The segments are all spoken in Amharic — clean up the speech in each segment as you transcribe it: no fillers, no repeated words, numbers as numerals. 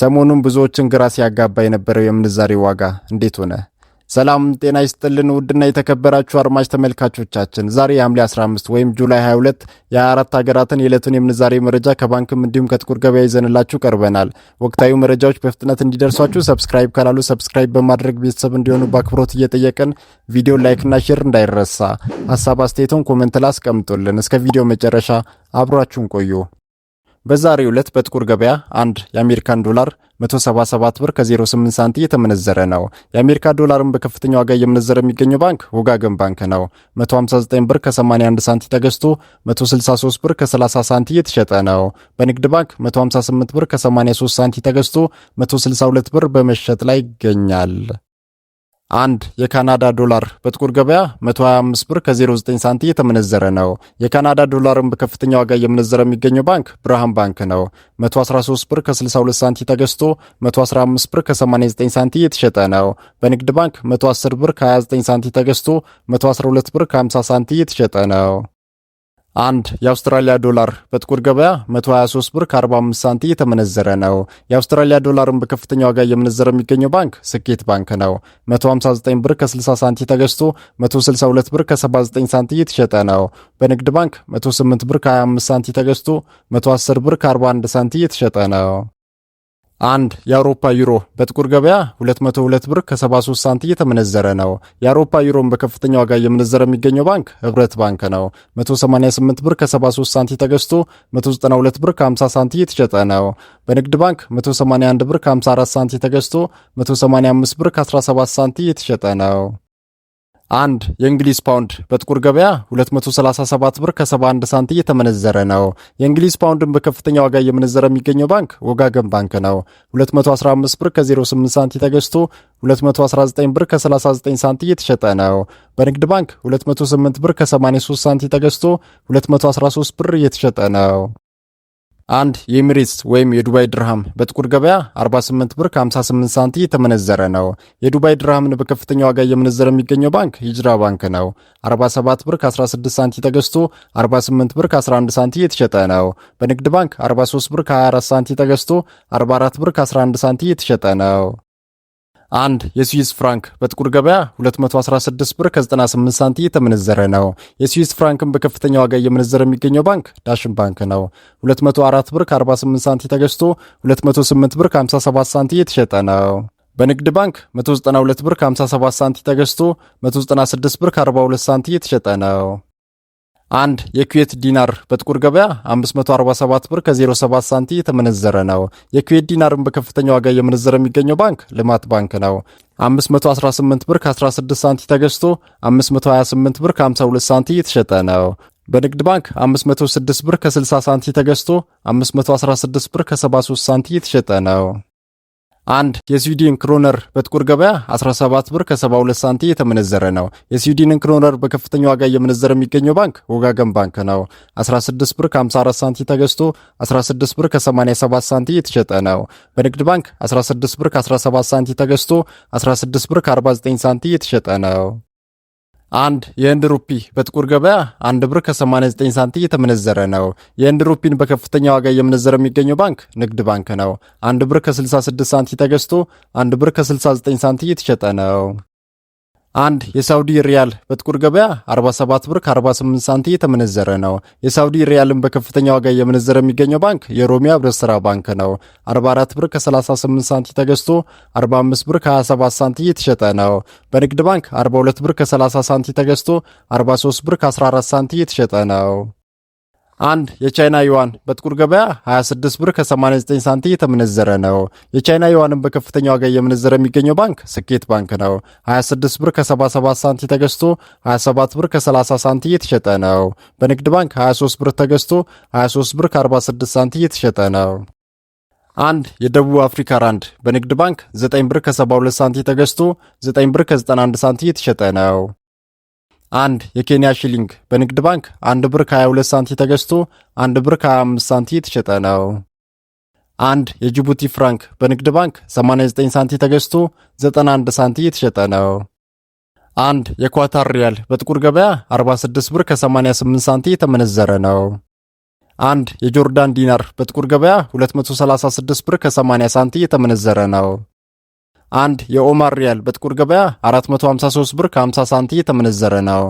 ሰሞኑን ብዙዎችን ግራ ሲያጋባ የነበረው የምንዛሬ ዋጋ እንዴት ሆነ? ሰላም ጤና ይስጥልን ውድና የተከበራችሁ አድማጭ ተመልካቾቻችን፣ ዛሬ ሐምሌ 15 ወይም ጁላይ 22 የ24 ሀገራትን የዕለቱን የምንዛሬ መረጃ ከባንክም እንዲሁም ከጥቁር ገበያ ይዘንላችሁ ቀርበናል። ወቅታዊ መረጃዎች በፍጥነት እንዲደርሷችሁ ሰብስክራይብ ካላሉ ሰብስክራይብ በማድረግ ቤተሰብ እንዲሆኑ በአክብሮት እየጠየቅን ቪዲዮ ላይክና ሼር እንዳይረሳ፣ ሐሳብ አስተያየቶን ኮሜንት ላይ አስቀምጡልን። እስከ ቪዲዮ መጨረሻ አብራችሁን ቆዩ። በዛሬው ዕለት በጥቁር ገበያ አንድ የአሜሪካን ዶላር 177 ብር ከ08 ሳንቲ የተመነዘረ ነው። የአሜሪካ ዶላርን በከፍተኛ ዋጋ እየመነዘረ የሚገኘው ባንክ ወጋገን ባንክ ነው። 159 ብር ከ81 ሳንቲ ተገዝቶ 163 ብር ከ30 ሳንቲ የተሸጠ ነው። በንግድ ባንክ 158 ብር ከ83 ሳንቲ ተገዝቶ 162 ብር በመሸጥ ላይ ይገኛል። አንድ የካናዳ ዶላር በጥቁር ገበያ 125 ብር ከ09 ሳንቲ የተመነዘረ ነው። የካናዳ ዶላርን በከፍተኛ ዋጋ እየመነዘረ የሚገኘው ባንክ ብርሃን ባንክ ነው። 113 ብር ከ62 ሳንቲ ተገዝቶ 115 ብር ከ89 ሳንቲ የተሸጠ ነው። በንግድ ባንክ 110 ብር ከ29 ሳንቲ ተገዝቶ 112 ብር ከ50 ሳንቲ የተሸጠ ነው። አንድ የአውስትራሊያ ዶላር በጥቁር ገበያ 123 ብር ከ45 ሳንቲ የተመነዘረ ነው። የአውስትራሊያ ዶላርን በከፍተኛ ዋጋ እየመነዘረ የሚገኘው ባንክ ስኬት ባንክ ነው። 159 ብር ከ60 ሳንቲ ተገዝቶ 162 ብር ከ79 ሳንቲ የተሸጠ ነው። በንግድ ባንክ 108 ብር ከ25 ሳንቲ ተገዝቶ 110 ብር ከ41 ሳንቲ የተሸጠ ነው። አንድ የአውሮፓ ዩሮ በጥቁር ገበያ 202 ብር ከ73 ሳንቲ የተመነዘረ ነው። የአውሮፓ ዩሮን በከፍተኛ ዋጋ እየመነዘረ የሚገኘው ባንክ ህብረት ባንክ ነው። 188 ብር ከ73 ሳንቲ ተገዝቶ 192 ብር ከ50 ሳንቲ የተሸጠ ነው። በንግድ ባንክ 181 ብር ከ54 ሳንቲ ተገዝቶ 185 ብር ከ17 ሳንቲ የተሸጠ ነው። አንድ የእንግሊዝ ፓውንድ በጥቁር ገበያ 237 ብር ከ71 ሳንቲ የተመነዘረ ነው። የእንግሊዝ ፓውንድን በከፍተኛ ዋጋ እየመነዘረ የሚገኘው ባንክ ወጋገን ባንክ ነው። 215 ብር ከ08 ሳንቲ ተገዝቶ 219 ብር ከ39 ሳንቲ የተሸጠ ነው። በንግድ ባንክ 208 ብር ከ83 ሳንቲ ተገዝቶ 213 ብር የተሸጠ ነው። አንድ የኤሚሬትስ ወይም የዱባይ ድርሃም በጥቁር ገበያ 48 ብር ከ58 ሳንቲ የተመነዘረ ነው። የዱባይ ድርሃምን በከፍተኛ ዋጋ እየመነዘረ የሚገኘው ባንክ ሂጅራ ባንክ ነው። 47 ብር ከ16 ሳንቲ ተገዝቶ 48 ብር ከ11 ሳንቲ የተሸጠ ነው። በንግድ ባንክ 43 ብር ከ24 ሳንቲ ተገዝቶ 44 ብር ከ11 ሳንቲ የተሸጠ ነው። አንድ የስዊስ ፍራንክ በጥቁር ገበያ 216 ብር ከ98 ሳንቲ የተመነዘረ ነው። የስዊስ ፍራንክን በከፍተኛ ዋጋ እየመነዘረ የሚገኘው ባንክ ዳሽን ባንክ ነው። 204 ብር ከ48 ሳንቲ ተገዝቶ 208 ብር ከ57 ሳንቲ የተሸጠ ነው። በንግድ ባንክ 192 ብር ከ57 ሳንቲ ተገዝቶ 196 ብር ከ42 ሳንቲ የተሸጠ ነው። አንድ የኩዌት ዲናር በጥቁር ገበያ 547 ብር ከ07 ሳንቲ የተመነዘረ ነው። የኩዌት ዲናርን በከፍተኛ ዋጋ እየመነዘረ የሚገኘው ባንክ ልማት ባንክ ነው። 518 ብር ከ16 ሳንቲ ተገዝቶ 528 ብር ከ52 ሳንቲ የተሸጠ ነው። በንግድ ባንክ 506 ብር ከ60 ሳንቲ ተገዝቶ 516 ብር ከ73 ሳንቲ የተሸጠ ነው። አንድ የስዊድን ክሮነር በጥቁር ገበያ 17 ብር ከ72 ሳንቲ የተመነዘረ ነው። የስዊድንን ክሮነር በከፍተኛ ዋጋ እየመነዘረ የሚገኘው ባንክ ወጋገን ባንክ ነው። 16 ብር ከ54 ሳንቲ ተገዝቶ 16 ብር ከ87 ሳንቲ የተሸጠ ነው። በንግድ ባንክ 16 ብር ከ17 ሳንቲ ተገዝቶ 16 ብር ከ49 ሳንቲ የተሸጠ ነው። አንድ የህንድ ሩፒ በጥቁር ገበያ 1 ብር ከ89 ሳንቲ የተመነዘረ ነው። የህንድ ሩፒን በከፍተኛ ዋጋ እየመነዘረ የሚገኘው ባንክ ንግድ ባንክ ነው። 1 ብር ከ66 ሳንቲ ተገዝቶ 1 ብር ከ69 ሳንቲ የተሸጠ ነው። አንድ የሳውዲ ሪያል በጥቁር ገበያ 47 ብር ከ48 ሳንቲ የተመነዘረ ነው። የሳውዲ ሪያልን በከፍተኛ ዋጋ እየመነዘረ የሚገኘው ባንክ የሮሚያ ህብረት ሥራ ባንክ ነው። 44 ብር ከ38 ሳንቲ ተገዝቶ 45 ብር ከ27 ሳንቲ የተሸጠ ነው። በንግድ ባንክ 42 ብር ከ30 ሳንቲ ተገዝቶ 43 ብር ከ14 ሳንቲ የተሸጠ ነው። አንድ የቻይና ዩዋን በጥቁር ገበያ 26 ብር ከ89 ሳንቲ የተመነዘረ ነው። የቻይና ዩዋንን በከፍተኛ ዋጋ እየመነዘረ የሚገኘው ባንክ ስኬት ባንክ ነው። 26 ብር ከ77 ሳንቲ ተገዝቶ 27 ብር ከ30 ሳንቲ የተሸጠ ነው። በንግድ ባንክ 23 ብር ተገዝቶ 23 ብር ከ46 ሳንቲ የተሸጠ ነው። አንድ የደቡብ አፍሪካ ራንድ በንግድ ባንክ 9 ብር ከ72 ሳንቲ ተገዝቶ 9 ብር ከ91 ሳንቲ የተሸጠ ነው። አንድ የኬንያ ሺሊንግ በንግድ ባንክ 1 ብር ከ22 ሳንቲ ተገዝቶ 1 ብር ከ25 ሳንቲ የተሸጠ ነው። አንድ የጅቡቲ ፍራንክ በንግድ ባንክ 89 ሳንቲ ተገዝቶ 91 ሳንቲ የተሸጠ ነው። አንድ የኳታር ሪያል በጥቁር ገበያ 46 ብር ከ88 ሳንቲ የተመነዘረ ነው። አንድ የጆርዳን ዲናር በጥቁር ገበያ 236 ብር ከ80 ሳንቲ እየተመነዘረ ነው። አንድ የኦማር ሪያል በጥቁር ገበያ 453 ብር ከ50 ሳንቲ እየተመነዘረ ነው።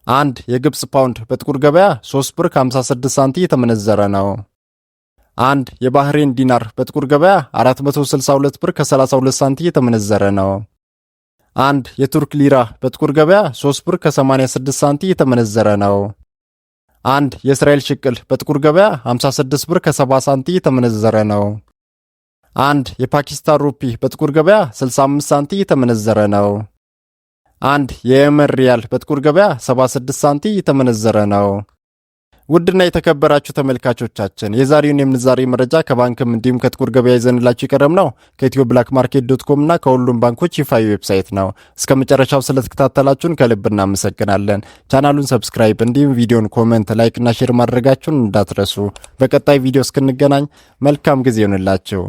አንድ የግብጽ ፓውንድ በጥቁር ገበያ 3 ብር ከ56 ሳንቲ እየተመነዘረ ነው። አንድ የባህሬን ዲናር በጥቁር ገበያ 462 ብር ከ32 ሳንቲ እየተመነዘረ ነው። አንድ የቱርክ ሊራ በጥቁር ገበያ 3 ብር ከ86 ሳንቲ እየተመነዘረ ነው። አንድ የእስራኤል ሽቅል በጥቁር ገበያ 56 ብር ከ70 ሳንቲ እየተመነዘረ ነው። አንድ የፓኪስታን ሩፒ በጥቁር ገበያ 65 ሳንቲ እየተመነዘረ ነው። አንድ የየመን ሪያል በጥቁር ገበያ 76 ሳንቲ እየተመነዘረ ነው። ውድና የተከበራችሁ ተመልካቾቻችን የዛሬውን የምንዛሬ መረጃ ከባንክም እንዲሁም ከጥቁር ገበያ ይዘንላችሁ የቀረብ ነው ከኢትዮ ብላክ ማርኬት .com እና ከሁሉም ባንኮች ይፋዊ ዌብሳይት ነው። እስከ መጨረሻው ስለተከታተላችሁን ከልብ እናመሰግናለን። ቻናሉን ሰብስክራይብ እንዲሁም ቪዲዮን ኮሜንት፣ ላይክ እና ሼር ማድረጋችሁን እንዳትረሱ። በቀጣይ ቪዲዮ እስክንገናኝ መልካም ጊዜ ይሁንላችሁ።